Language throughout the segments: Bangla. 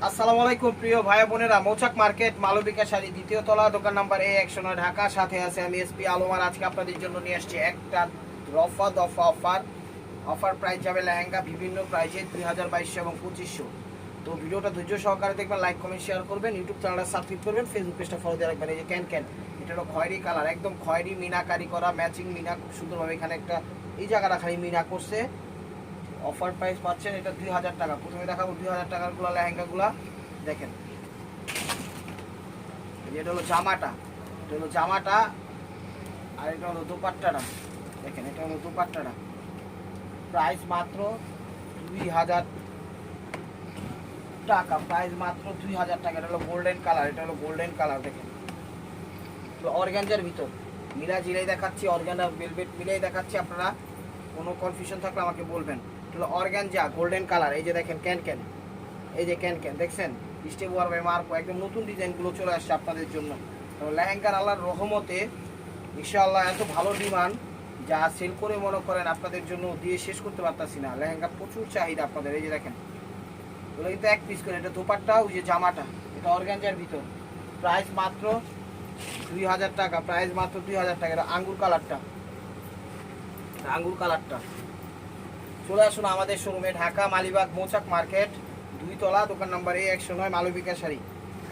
আসসালামু আলাইকুম প্রিয় ভাই বোনেরা, মৌচাক মার্কেট মালবিকা শাড়ি দ্বিতীয় তলা, দোকান নাম্বার A109, ঢাকা। সাথে আছে আমি এসপি আলমার। আজকে আপনাদের জন্য নিয়ে আসছি একটা রফা দফা অফার প্রাইস যাবে লেহেঙ্গা বিভিন্ন প্রাইজে 2000, 2200 এবং 2500। তো ভিডিওটা ধৈর্য সহকারে দেখবেন, লাইক কমেন্ট শেয়ার করবেন, ইউটিউব চ্যানেলটা সাবস্ক্রাইব করবেন, ফেসবুক পেজটা ফলো দিয়ে রাখবেন। এই যে ক্যান এটা হলো খয়েরি কালার, একদম খয়েরি মিনাকারি করা, ম্যাচিং মিনা খুব সুন্দরভাবে। এখানে একটা এই জায়গাটা খালি মিনা করছে। অফার প্রাইস পাচ্ছেন এটা 2000 টাকা। প্রথমে দেখাবো 2000 টাকার গুলা লেহেঙ্গাগুলা। দেখেন এটা হলো জামাটা, আর এটা হলো দুপাট্টাটা। দেখেন এটা হলো দুপাট্টাটা। প্রাইস মাত্র 2000 টাকা, প্রাইস মাত্র 2000 টাকা। এটা হলো গোল্ডেন কালার, দেখেন অর্গানজার ভিতর মিলা জিলাই দেখাচ্ছি, অর্গানজা ভেলভেট মিলাই দেখাচ্ছি। আপনারা কোনো কনফিউশন থাকলে আমাকে বলবেন। এটা হলো অর্গানজা গোল্ডেন কালার। এই যে দেখেন ক্যান, এই যে ক্যান দেখছেন স্টেপ ওয়ার মার্কো, একদম নতুন ডিজাইনগুলো চলে আসছে আপনাদের জন্য। তো লেহেঙ্গার আল্লাহর রহমতে ইনশাআল্লাহ এত ভালো ডিমান্ড, যা সেল করে মনে করেন আপনাদের জন্য দিয়ে শেষ করতে পারতাছি না। লেহেঙ্গা প্রচুর চাহিদা আপনাদের। এই যে দেখেন ওগুলো কিন্তু এক পিস করে। এটা দোপাট্টা, ওই যে জামাটা, এটা অর্গানজার ভিতর। প্রাইস মাত্র 2000 টাকা, প্রাইস মাত্র 2000 টাকা। এটা আঙ্গুর কালারটা। চলে আসুন আমাদের শোরুমে, ঢাকা মালিবাগ মৌচাক মার্কেট 2 তলা, দোকান নাম্বার A109, মালবিকা শাড়ি।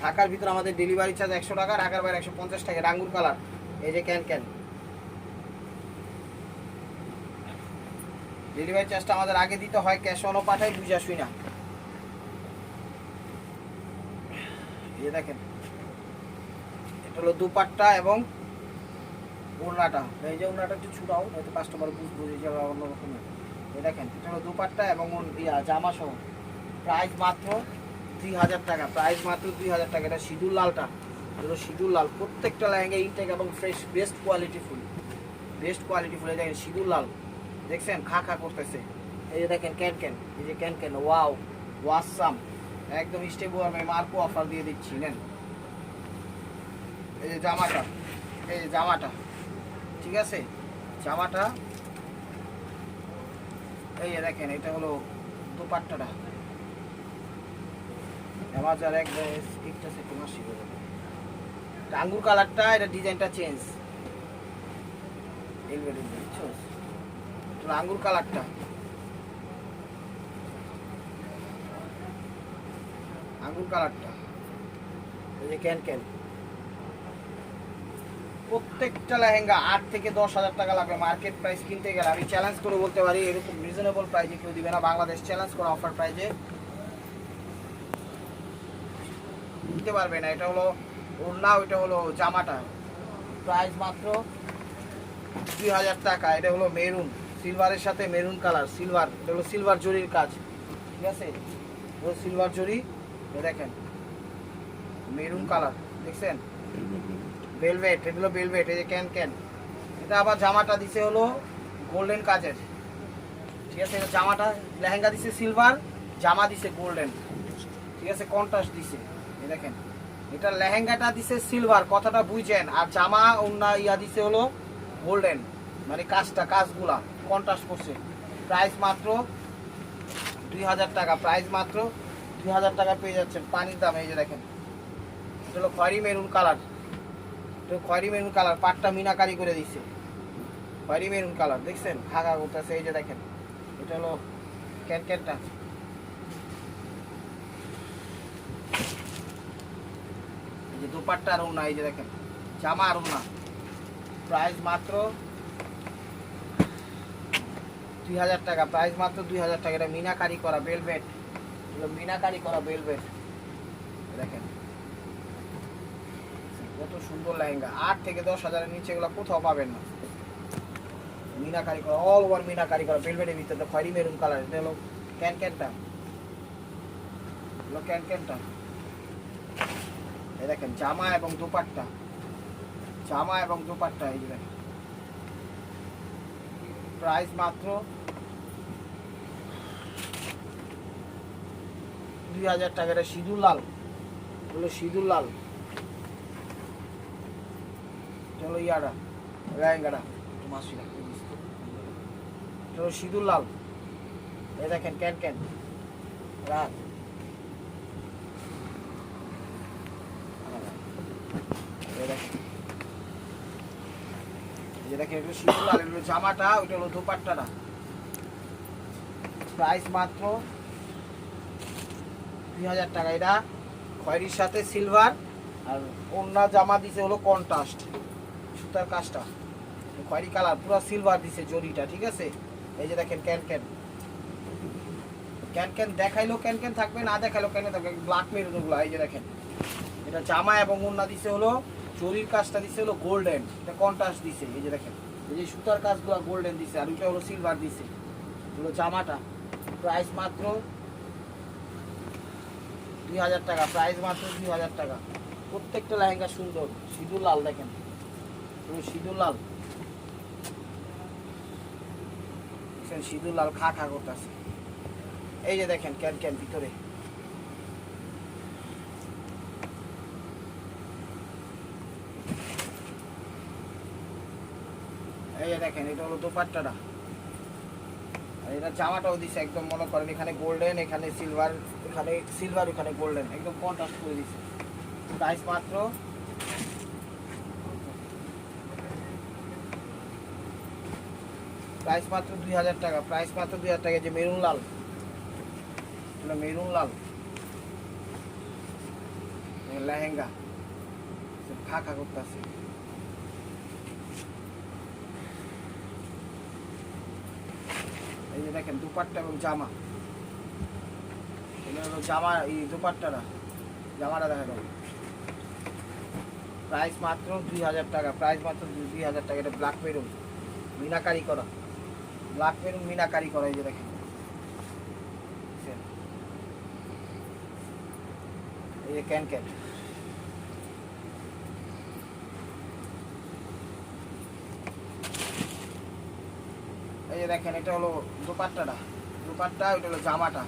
ঢাকার ভিতর আমাদের ডেলিভারি চার্জ 100 টাকা, ঢাকার বাইরে 150 টাকা। আঙ্গুর কালার, এই যে ক্যান ডেলিভারি চার্জটা আমাদের আগে দিতে হয়, ক্যাশ অনও পাঠাই, বুঝা শুই না। এই যে দেখেন এটা হলো দুপাট্টা এবং ওড়নাটা। এই যে ওড়নাটা একটু ছুটাও, হয়তো কাস্টমার বুঝে যাবে অন্যরকম। এই দেখেন এটা হলো দুপাট্টা এবং জামা সহ। প্রাইস মাত্র 2000 টাকা, প্রাইস মাত্র 2000 টাকা। এটা সিঁদুর লালটা, এগুলো সিঁদুর লাল। প্রত্যেকটা লেহেঙ্গা ইনটেক এবং ফ্রেশ, বেস্ট কোয়ালিটি ফুল। এই দেখেন সিঁদুর লাল, দেখছেন খা করতেছে। এই যে দেখেন ক্যান, এই যে ক্যান ওয়াসাম, একদম স্টেপ ওয়ার মার্কো অফার দিয়ে দিচ্ছি, নেন। এই যে জামাটা, ঠিক আছে জামাটা। এই যে দেখেন এটা হলো দুপাট্টাটা। অ্যামাজন একদম স্টিকটা সেটে মাসি করে। আঙ্গুর কালারটা, এটা ডিজাইনটা চেঞ্জ। আঙ্গুর কালারটা, এই যে ক্যান। প্রত্যেকটা লেহেঙ্গা 8 থেকে 10,000 টাকা লাগবে মার্কেট প্রাইস কিনতে গেলে। আমি চ্যালেঞ্জ করে বলতে পারি এরকম রিজনেবল প্রাইসে কেউ দিবে না। বাংলাদেশ চ্যালেঞ্জ করা অফার প্রাইসে দিতে পারবে না। এটা হলো ওড়না, ওইটা হলো জামাটা। প্রাইস মাত্র 2000 টাকা। এটা হলো মেরুন, সিলভারের সাথে মেরুন কালার, সিলভার। এটা হলো সিলভার জরির কাজ, ঠিক আছে, সিলভার জরি। দেখেন মেরুন কালার, দেখছেন ভেলভেট, এটা হলো ভেলভেট। এই যে ক্যান, এটা আবার জামাটা দিছে হলো গোল্ডেন কাজের, ঠিক আছে। এটা জামাটা, লেহেঙ্গা দিছে সিলভার, জামা দিছে গোল্ডেন, ঠিক আছে, কন্ট্রাস্ট দিছে। এই দেখেন এটা লেহেঙ্গাটা দিছে সিলভার, কথাটা বুঝছেন, আর জামা অন্য দিছে হলো গোল্ডেন, মানে কাজগুলা কন্ট্রাস্ট করছে। প্রাইস মাত্র 2000 টাকা, প্রাইস মাত্র 2000 টাকা পেয়ে যাচ্ছেন পানির দাম। এই যে দেখেন এটা হলো খয়েরি মেরুন কালার, পাটটা মিনাকারি করে দিচ্ছে, খয়েরি মেরুন কালার, দেখছেন খাগা করতেছে। এই যে দেখেন এটা হলো ক্যানটা, এই যে দুপাট্টা আর ওড়না। এই যে দেখেন জামা আর ওড়না। প্রাইস মাত্র 2000 টাকা, প্রাইস মাত্র 2000 টাকা। এটা মিনাকারি করা ভেলভেট, দেখেন কত সুন্দর লেহেঙ্গা। 8 থেকে 10,000 নিচে এগুলো কোথাও পাবেন না। মিনাকারি করা, অল ওভার মিনাকারি করা, ভেলভেটের ভিতরে খয়েরি মেরুন কালার। এটা হলো ক্যানটা, এই দেখেন জামা এবং দুপাট্টা, এই যে দেখেন প্রাইস মাত্র 2000 টাকা। এটা সিঁদুর লাল, চলো ইয়ারা লেহেঙ্গাটা মাসি রাখতে দিস তো। চলো সিঁদুর লাল, এই দেখেন ক্যান রাত। দেখেন একটু শিশু লাল, এগুলো জামাটা, ওইটা হলো দোপাট্টাটা। প্রাইস মাত্র 2000 টাকা। এটা খয়েরির সাথে সিলভার, আর অন্য জামা দিছে হলো কন্ট্রাস্ট সুতার কাজটা, খয়েরি কালার, পুরো সিলভার দিছে জরিটা, ঠিক আছে। এই যে দেখেন ক্যান ক্যান ক্যান ক্যান দেখাইলো ক্যান ক্যান থাকবে, না দেখাইলো ক্যান ক্যান থাকবে, ব্ল্যাক মেরুনগুলো। এই যে দেখেন এটা জামা এবং ওড়না দিছে হলো জরির কাজটা দিছে হলো গোল্ডেন, এটা কন্ট্রাস্ট দিছে। এই যে দেখেন এই যে সুতার কাজগুলো গোল্ডেন দিছে, আর ওইটা হলো সিলভার দিছে, হলো জামাটা। প্রাইস মাত্র 2000 টাকা। প্রাইস মাত্র 2000 টাকা। প্রত্যেকটা লেহেঙ্গা সুন্দর, সিঁদুর লাল দেখেন, পুরো সিঁদুর লাল, সিঁদুর লাল খা খা করতেছে। এই যে দেখেন ক্যান ক্যান ভিতরে, এই যে দেখেন এটা হলো দোপাট্টাটা, আর এটা জামাটাও দিছে একদম, মনে করেন এখানে গোল্ডেন, এখানে সিলভার, এখানে সিলভার, এখানে গোল্ডেন, একদম কন্ট্রাস্ট করে দিছে। প্রাইস মাত্র 2000 টাকা। প্রাইস মাত্র 2000 টাকা। যে মেরুন লাল, মেরুন লাল লেহেঙ্গা খা খা করতেছে। এই যে দেখেন দুপাট্টা এবং জামা, এটা হলো জামা, এই দুপাট্টাটা, জামাটা দেখা গেল। প্রাইস মাত্র 2000 টাকা। প্রাইস মাত্র 2000 টাকা। এটা ব্ল্যাক মেরুন মিনাকারি করা, ব্ল্যাক মেরুন মিনাকারি করা। এই যে দেখেন এই যে ক্যান ক্যান, এই যে দেখেন এটা হলো দোপাট্টাটা, দোপাট্টা, ওইটা হলো জামাটা।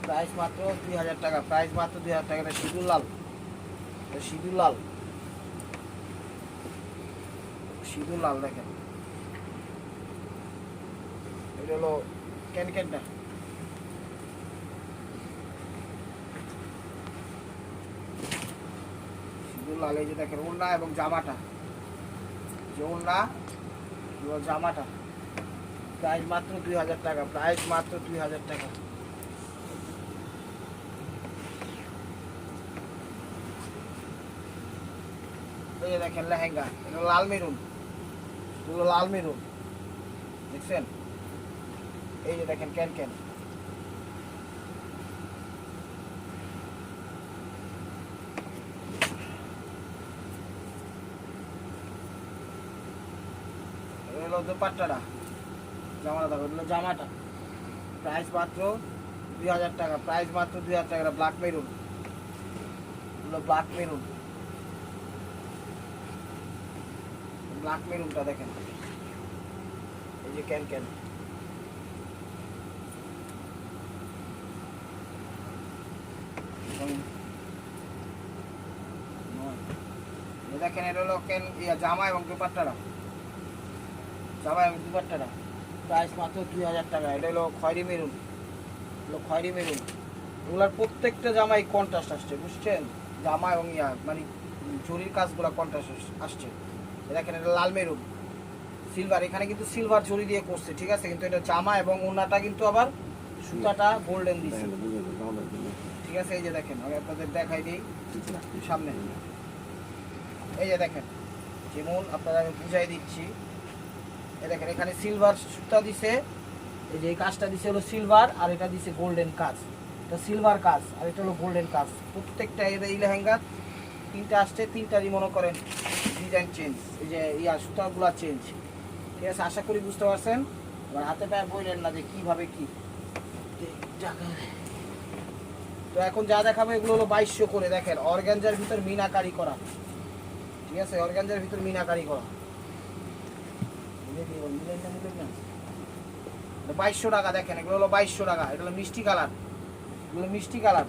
প্রাইস মাত্র 2000 টাকা। প্রাইস মাত্র 2000 টাকা। এটা সিঁদুর লাল, সিঁদুর লাল, সিঁদুর লাল দেখেন, এটা হলো ক্যান ক্যানটা। সিঁদুর লাল। এই যে দেখেন ওড়না এবং জামাটা, যে ওড়না জামাটা। প্রাইস মাত্র 2000 টাকা। প্রাইস মাত্র 2000 টাকা। এই যে দেখেন লেহেঙ্গা, এটা লাল মেরুন, পুরো লাল মেরুন দেখছেন। এই যে দেখেন ক্যান ক্যান, এটা হলো দোপাট্টাটা, জামাটা দেখো, এটা হলো জামাটা। প্রাইস মাত্র 2000 টাকা। প্রাইস মাত্র 2000 টাকা। ব্ল্যাক মেরুন, হলো ব্ল্যাক মেরুন, ব্ল্যাক মেরুনটা দেখেন। এই যে ক্যান ক্যান, দেখেন এটা হলো ক্যান জামা এবং দুপাট্টাটা, জামা এবং দুপাট্টাটা। প্রাইস মাত্র 2000 টাকা। এটা হলো খয়েরি মেরুন, হলো খয়েরি মেরুন। ওগুলার প্রত্যেকটা জামাই কন্ট্রাস্ট আসছে, বুঝছেন, জামা এবং মানে জরির কাজগুলো কন্ট্রাস্ট আসছে। দেখেন এটা লাল মেরুন সিলভার, এখানে কিন্তু সিলভার জরি দিয়ে করছে, ঠিক আছে, কিন্তু এটা জামা এবং ওড়নাটা কিন্তু আবার সুতাটা গোল্ডেন দিচ্ছে, ঠিক আছে। এই যে দেখেন আমি আপনাদের দেখাই দিই সামনে, এই যে দেখেন যেমন আপনারা আমি বুঝাই দিচ্ছি। এই দেখেন এখানে সিলভার সুতা দিছে, এই যে এই কাজটা দিছে হলো সিলভার, আর এটা দিছে গোল্ডেন কাজ, এটা সিলভার কাজ আর এটা হলো গোল্ডেন কাজ। প্রত্যেকটা এই লেহেঙ্গা তিনটা আসছে, তিনটারই মনে করেন ডিজাইন চেঞ্জ, এই যে সুতাগুলো চেঞ্জ, ঠিক আছে। আশা করি বুঝতে পারছেন। এবার হাতে পায়ে বললেন না যে কীভাবে কি। তো এখন যা দেখাবো এগুলো হলো 2200 করে। দেখেন অর্গানজার ভিতর মিনাকারি করা, ঠিক আছে, অর্গানজার ভিতর মিনাকারি করা, 2200 টাকা। দেখেন এগুলো হলো 2200 টাকা। এটা হলো মিষ্টি কালার, এগুলো মিষ্টি কালার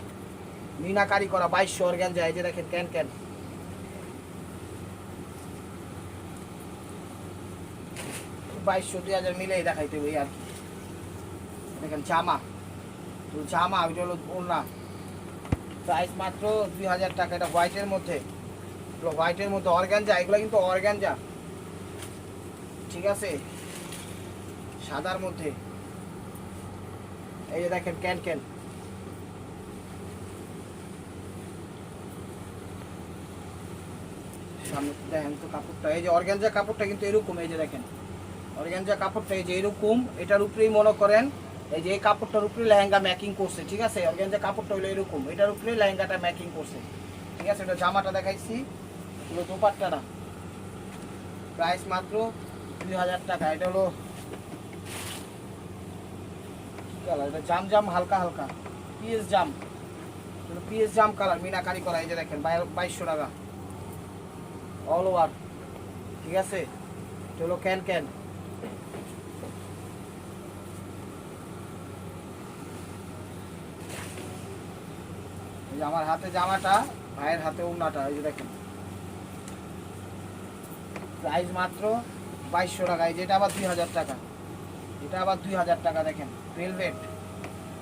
মিনাকারি করা 2200 অর্গানজা। এই যে দেখেন ক্যান ক্যান, 2200 2000 মিলেই দেখাইতে হবে আর কি। দেখেন জামা, তো জামা ওইটা হলো ওড়না। প্রাইস মাত্র 2000 টাকা। এটা হোয়াইটের মধ্যে, হোয়াইটের মধ্যে অর্গানজা, এগুলো কিন্তু অর্গানজা, ঠিক আছে, সাদার মধ্যে। এই যে দেখেন ক্যান ক্যান, সামনে দেখেন তো কাপড়টা, এই যে অর্গানজা কাপড়টা কিন্তু এরকম, এই যে দেখেন অর্গানজা কাপড়টা এই যে এরকম, এটার উপরেই মনে করেন এই যে এই কাপড়টার উপরে লেহেঙ্গা মেকিং করছে, ঠিক আছে। অর্গানজা কাপড়টা হলো এরকম, এটার উপরে লেহেঙ্গাটা মেকিং করছে, ঠিক আছে। এটা জামাটা দেখাইছি, এগুলো দোপাট্টাটা, প্রাইস মাত্র 2000 টাকা। এটা হলো কালার, এটা জাম জাম হালকা হালকা পিএস জাম, পিএস জাম কালার, মিনাকারি করা, এই যে দেখেন 2200 টাকা অল ওভার, ঠিক আছে। এটা হলো ক্যান ক্যান, এই যে আমার হাতে জামাটা, ভাইয়ের হাতে ওড়নাটা, এই যে দেখেন প্রাইস মাত্র 2200 টাকা। এই যে এটা আবার 2000 টাকা, এটা আবার 2000 টাকা, দেখেন ভেলভেট,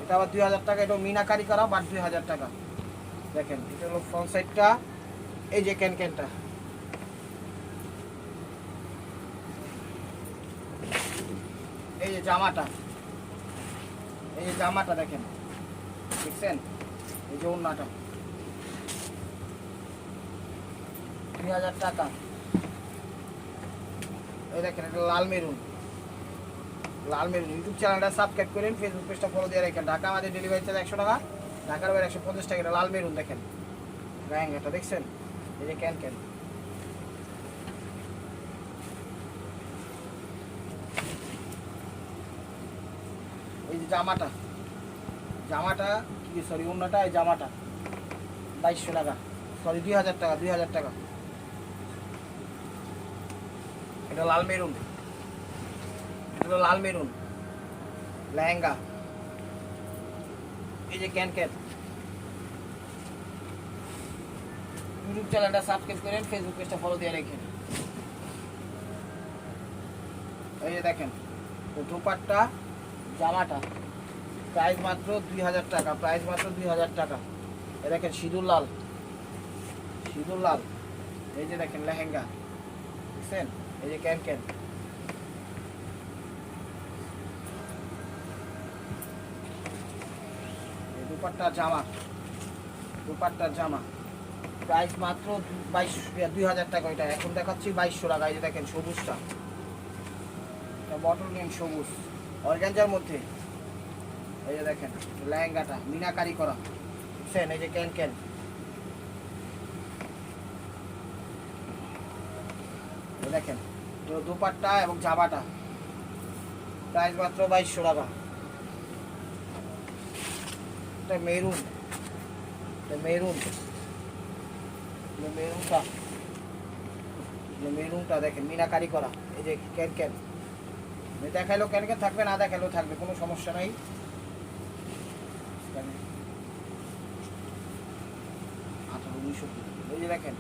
এটা আবার 2000 টাকা, এটা মিনাকারি করা বাট 2000 টাকা। দেখেন এটা হলো ফ্রন্ট সাইডটা, এই যে ক্যান ক্যানটা, এই যে জামাটা, এই যে জামাটা দেখেন, দেখছেন, এই যে ওড়নাটা 2000 টাকা। এই দেখেন এটা লাল মেরুন, লাল মেরুন। ইউটিউব চ্যানেলটা সাবস্ক্রাইব করেন, ফেসবুক পেজটা ফলো দিয়ে রাখেন। ঢাকা আমাদের ডেলিভারি চার্জ 100 টাকা, ঢাকার বাইরে 150 টাকা। এটা লাল মেরুন, দেখেন লেহেঙ্গাটা দেখছেন, এই যে ক্যান ক্যান, এই যে জামাটা, জামাটা কি সরি ওড়নাটা, এই জামাটা 2200 টাকা, সরি 2000 টাকা, 2000 টাকা। এটা লাল মেরুন, এটা হলো লাল মেরুন লেহেঙ্গা, এই যে ক্যান ক্যান। ইউটিউব চ্যানেলটা সাবস্ক্রাইব করেন, ফেসবুক পেজটা ফলো দিয়ে রাখেন। এই যে দেখেন দোপাট্টা, জামাটা প্রাইস মাত্র 2000 টাকা, প্রাইস মাত্র 2000 টাকা। এই দেখেন সিঁদুর লাল, সিঁদুর লাল, এই যে দেখেন লেহেঙ্গা, দেখছেন, এই যে ক্যান ক্যান। দুপাট্টার জামা, দুপাট্টার জামা প্রাইস মাত্র 2000 টাকা। এটা এখন দেখাচ্ছি 2200 টাকা। এই যে দেখেন সবুজটা, বটল গ্রিন সবুজ অর্গানজার মধ্যে, এই যে দেখেন লেহেঙ্গাটা মিনাকারি করা, দেখছেন, এই যে ক্যান ক্যান। দেখেন দুপাট্টা এবং জামাটা প্রাইস মাত্র 2200 টাকা। এটা মেরুন, এটা মেরুন, মেরুনটা, মেরুনটা দেখেন মিনাকারি করা, এই যে ক্যান ক্যান। দেখাইলেও ক্যান ক্যান থাকবে, না দেখাইলেও থাকবে, কোনো সমস্যা নাই। 18-19 এই যে দেখেন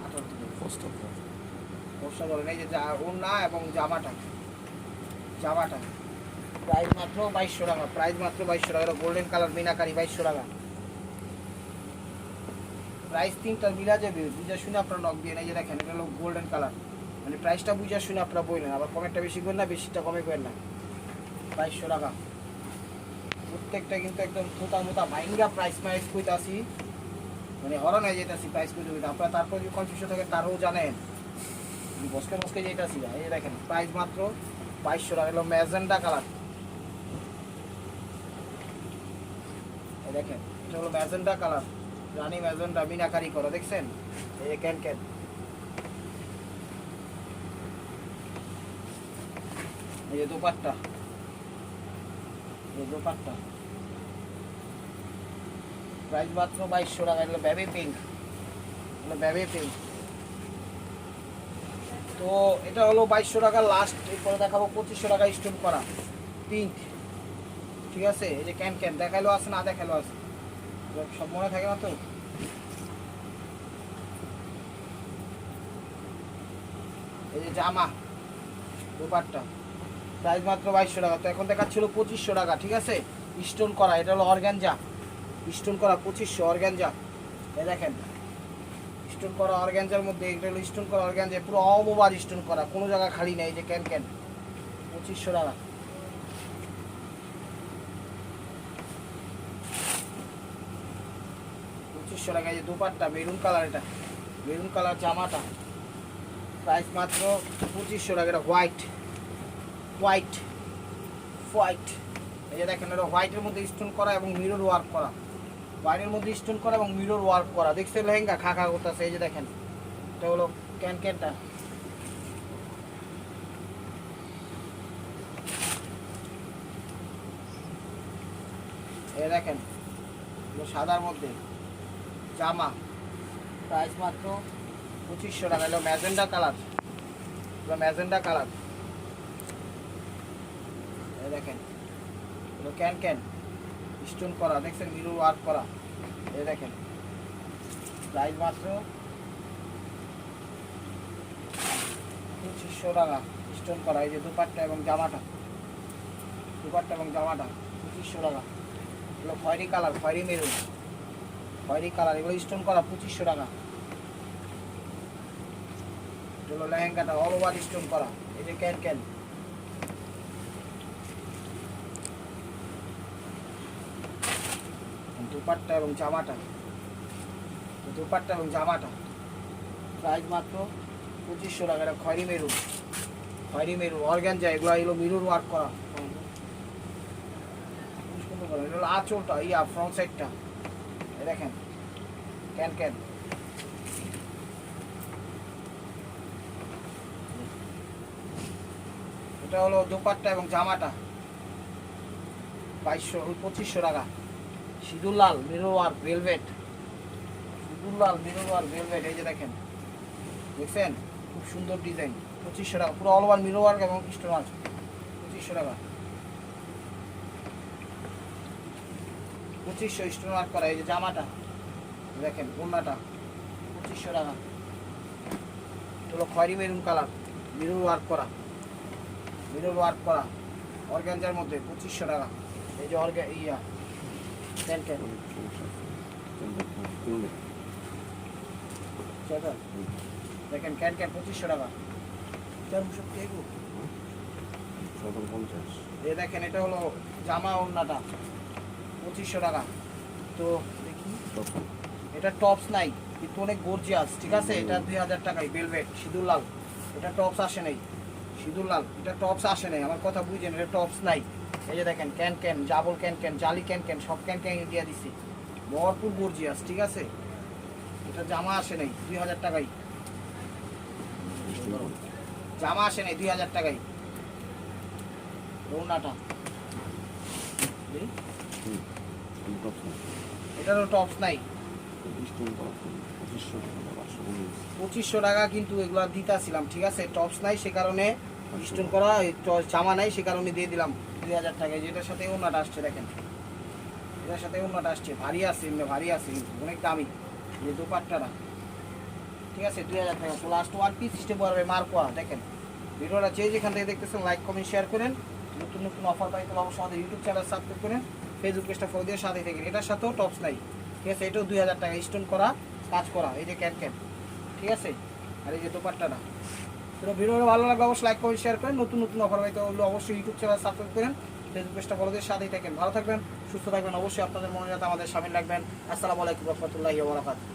18 বর্ষা বলেন। এই যে ওড়না এবং জামাটা, জামাটা প্রাইস মাত্র 2200 টাকা, প্রাইস মাত্র 2200 টাকা। গোল্ডেন কালার মিনাকারি 2200 টাকা। প্রাইস তিনটার মিলা যাবে, বুঝা শুনে আপনারা নক দিয়ে। এই যে দেখেন এটা হলো গোল্ডেন কালার, মানে প্রাইসটা বুঝা শুনে আপনারা বললেন, আবার কমেরটা বেশি করেন না, বেশিটা কমে করেন না। 2200 টাকা প্রত্যেকটা, কিন্তু একদম থোতা মোতা ভাইঙ্গা প্রাইস প্রাইস কইতে আসি, মানে হরণ হয়ে যেতেছি প্রাইস কইতে কইতে। আপনারা তারপর যদি কনফিউশন থাকে তারও জানেন, বসকে বসকে যেতেছি না। এই যে দেখেন প্রাইস মাত্র 2200 টাকা। হলো ম্যাজেন্ডা কালার, এই দেখেন এটা হলো ম্যাজেন্ডা কালার, রানী ম্যাজেন্ডা মিনাকারি করা, দেখছেন, এই যে ক্যান ক্যান। এই যে দোপাট্টা, এই দোপাট্টা প্রাইস মাত্র 2200 টাকা। এগুলো বেবি পিঙ্ক, এগুলো বেবি পিঙ্ক। তো এটা হলো 2200 টাকা লাস্ট। এরপরে দেখাবো 2500 টাকা স্টোন করা পিঙ্ক, ঠিক আছে। এই যে ক্যান ক্যান দেখাইলো আছে, না দেখাইলো আছে, সব মনে থাকে না তো। এই যে জামা দোপাট্টা প্রাইস মাত্র 2200 টাকা। তো এখন দেখাচ্ছিল 2500 টাকা, ঠিক আছে, স্টোন করা। এটা হলো অর্গানজা, স্টোন করা 2500 অর্গানজা। এই দেখেন স্টোন করা অর্গানজার মধ্যে, এটা হলো স্টোন করা অর্গানজা, পুরো অল ওভার স্টোন করা, কোনো জায়গা খালি নেই। যে ক্যান 2500 টাকা। টাকা। এই যে দুপাট্টা মেরুন কালার, এটা মেরুন কালার জামাটা প্রাইস মাত্র 2500 টাকা। এটা হোয়াইট হোয়াইট হোয়াইট, এই যে দেখেন এটা হোয়াইটের মধ্যে স্টোন করা এবং মিরর ওয়ার্ক করা, হোয়াইটের মধ্যে স্টোন করা এবং মিরর ওয়ার্ক করা। দেখছেন লেহেঙ্গা খা করতেছে। এই যে দেখেন এটা হলো ক্যানটা, এই দেখেন সাদার মধ্যে জামা, প্রাইস মাত্র 2500 টাকা। এলো ম্যাজেন্ডা কালার, ম্যাজেন্ডা কালার, এই দেখেন এলো ক্যান স্টোন করা, দেখছেন মিরর ওয়ার্ক করা। এই দেখেন প্রাইস মাত্র 2500 টাকা, স্টোন করা। এই যে দুপাট্টা এবং জামাটা, দুপাট্টা এবং জামাটা 2500 টাকা। এগুলো খয়েরি কালার, খয়েরি মেরুন, খয়েরি কালার, এগুলো স্টোন করা 2500 টাকা। এগুলো লেহেঙ্গাটা অল ওভার স্টোন করা। এই যে ক্যান দুপাট্টা এবং জামাটা, দুপাট্টা এবং জামাটা প্রাইস মাত্র 2500 টাকা। এটা খয়েরি মেরুন, খয়েরি মেরুন অর্গানজা, এগুলো এগুলো মিরর ওয়ার্ক করা। এগুলো আঁচলটা ইয়া ফ্রন্ট সাইডটা, এই দেখেন ক্যান এটা হলো দোপাট্টা এবং জামাটা 2500 টাকা। সিঁদুর লাল মিরর ওয়ার্ক ভেলভেট, সিঁদুর লাল মিরর ওয়ার্ক ভেলভেট, এই যে দেখেন দেখছেন খুব সুন্দর ডিজাইন। 2500 টাকা, পুরো অল ওভার মিরর ওয়ার্ক এবং স্টোন আছে। 2500 টাকা, 2500 স্টোন ওয়ার্ক করা। এই যে জামাটা দেখেন, ওড়নাটা 2500 টাকা। হলো খয়েরি মেরুন কালার, মিরর ওয়ার্ক করা, মিরর ওয়ার্ক করা অর্গানজার মধ্যে 2500 টাকা। এই যে ইয়া ক্যান দেখেন ক্যান 2500 টাকা। এই দেখেন এটা হলো জামা, ওড়নাটা 2500 টাকা। তো দেখি এটা টপস নাই কিন্তু অনেক গর্জিয়াস, ঠিক আছে। এটা 2000 টাকায় ভেলভেট সিঁদুর লাল, এটা টপস আসে নাই, সিঁদুর লাল এটা টপস আসে নাই, আমার কথা বুঝছেন, এটা টপস নাই। এই যে দেখেন ক্যান জাবল ক্যান জালি ক্যান সব ক্যান ইন্ডিয়া দিচ্ছি, ভরপুর গর্জিয়াস, ঠিক আছে। এটা জামা আসে নাই 2000 টাকায়, জামা আসে নাই 2000 টাকায়। ওড়নাটা এটারও টপস নাই, 2500 টাকা কিন্তু এগুলো দিতেছিলাম, ঠিক আছে। টপস নাই সে কারণে, স্টোন করা জামা নাই সে কারণে দিয়ে দিলাম 2000 টাকায়। যেটার সাথে ওড়নাটা আসছে দেখেন, এটার সাথে ওড়নাটা আসছে, ভারী আছে, এমনি ভারী আছে, অনেক দামি। যে দুপাট্টাটা, ঠিক আছে 2000 টাকা। তো লাস্ট ওয়ান পিস সিস্টেম করবে মার্কোয়া। দেখেন ভিডিওটা যে যেখান থেকে দেখতেছেন লাইক কমেন্ট শেয়ার করেন। নতুন নতুন অফার পাইতে অবশ্যই আমাদের ইউটিউব চ্যানেল সাবস্ক্রাইব করেন, ফেসবুক পেজটা ফলো দিয়ে সাথে থাকেন। এটার সাথেও টপস নাই, ঠিক আছে। এটাও 2000 টাকা, স্টোন করা কাজ করা। এই যে ক্যান ঠিক আছে। আর এই যে দোপাট্টাটা। তো ভিডিওটা ভালো লাগবে অবশ্যই লাইক কমেন্ট শেয়ার করেন। নতুন নতুন অফার পাইতে হলে অবশ্যই ইউটিউব চ্যানেল সাবস্ক্রাইব করেন, ফেসবুক পেজটা ফলো দিয়ে সাথেই থাকেন। ভালো থাকবেন, সুস্থ থাকবেন, অবশ্যই আপনাদের মনে যাতে আমাদের সামিল রাখবেন। আসসালামু আলাইকুম ওয়া রাহমাতুল্লাহি ওয়া বারাকাতুহু।